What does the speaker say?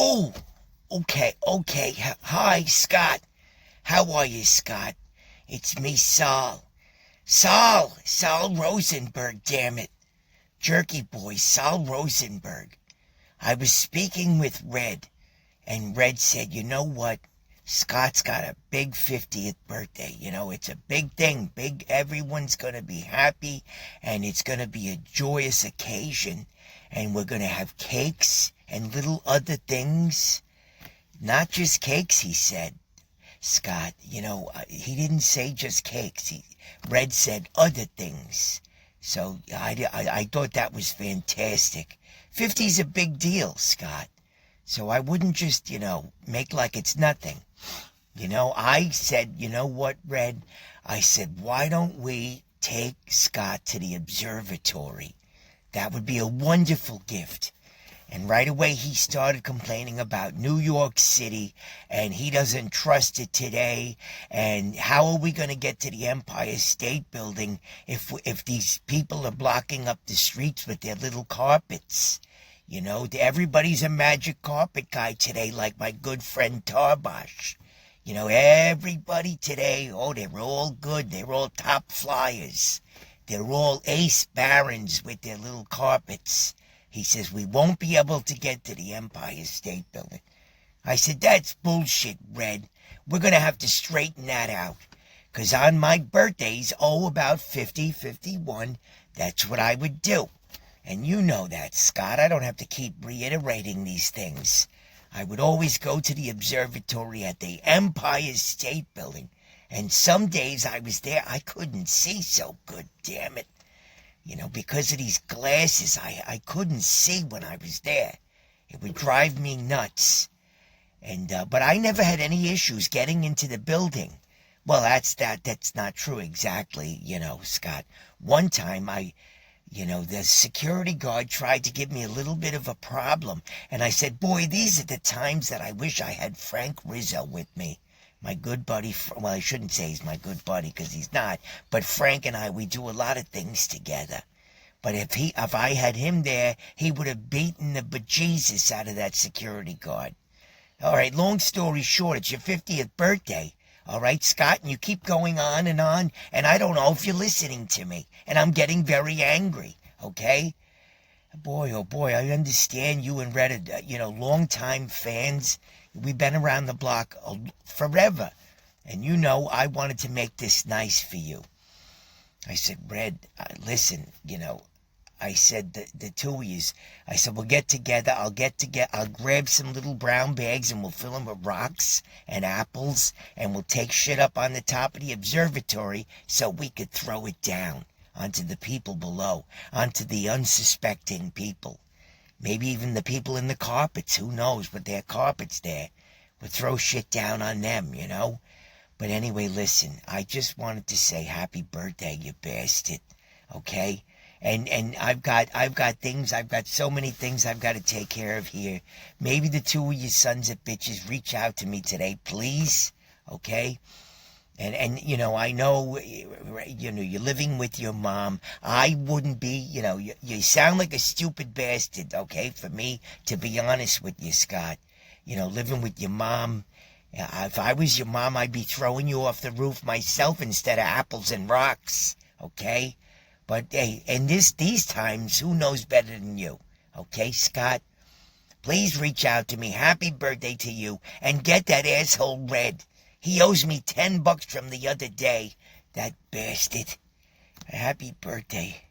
Oh, okay. Hi, Scott. How are you, Scott? It's me, Saul. Saul Rosenberg, damn it. Jerky boy, Saul Rosenberg. I was speaking with Red, and Red said, you know what? Scott's got a big 50th birthday. It's a big thing. Everyone's going to be happy, and it's going to be a joyous occasion, and we're going to have cakes and little other things. Not just cakes, he said. Scott, he didn't say just cakes. Red said other things. So I thought that was fantastic. 50's a big deal, Scott. So I wouldn't just, make like it's nothing. I said, you know what, Red? I said, why don't we take Scott to the observatory? That would be a wonderful gift. And right away he started complaining about New York City, and he doesn't trust it today. And how are we going to get to the Empire State Building if these people are blocking up the streets with their little carpets? Everybody's a magic carpet guy today, like my good friend Tarbosh. Everybody today, they're all good. They're all top flyers. They're all ace barons with their little carpets. He says, we won't be able to get to the Empire State Building. I said, that's bullshit, Red. We're going to have to straighten that out. Because on my birthdays, about 50, 51, that's what I would do. And you know that, Scott. I don't have to keep reiterating these things. I would always go to the observatory at the Empire State Building. And some days I was there, I couldn't see so good, damn it. Because of these glasses, I couldn't see when I was there. It would drive me nuts. But I never had any issues getting into the building. Well, that's not true exactly, Scott. One time the security guard tried to give me a little bit of a problem. And I said, boy, these are the times that I wish I had Frank Rizzo with me. My good buddy, well, I shouldn't say he's my good buddy because he's not. But Frank and I, we do a lot of things together. But if I had him there, he would have beaten the bejesus out of that security guard. All right, long story short, it's your 50th birthday. All right, Scott, and you keep going on, and I don't know if you're listening to me, and I'm getting very angry, okay? Boy, oh boy, I understand you and Red are, long-time fans. We've been around the block forever, and I wanted to make this nice for you. I said, Red, listen, I said, the two of yous, I said, we'll get together, I'll grab some little brown bags and we'll fill them with rocks and apples, and we'll take shit up on the top of the observatory so we could throw it down onto the people below, onto the unsuspecting people. Maybe even the people in the carpets, who knows, with their carpets there. We'll throw shit down on them, But anyway, listen, I just wanted to say happy birthday, you bastard, okay? And I've got so many things I've got to take care of here. Maybe the two of you sons of bitches reach out to me today, please, okay? And I know, you're living with your mom. I wouldn't be, you sound like a stupid bastard, okay, for me to be honest with you, Scott. Living with your mom. If I was your mom, I'd be throwing you off the roof myself instead of apples and rocks, okay? But, hey, in these times, who knows better than you, okay, Scott? Please reach out to me. Happy birthday to you, and get that asshole Red. He owes me $10 from the other day, that bastard. Happy birthday.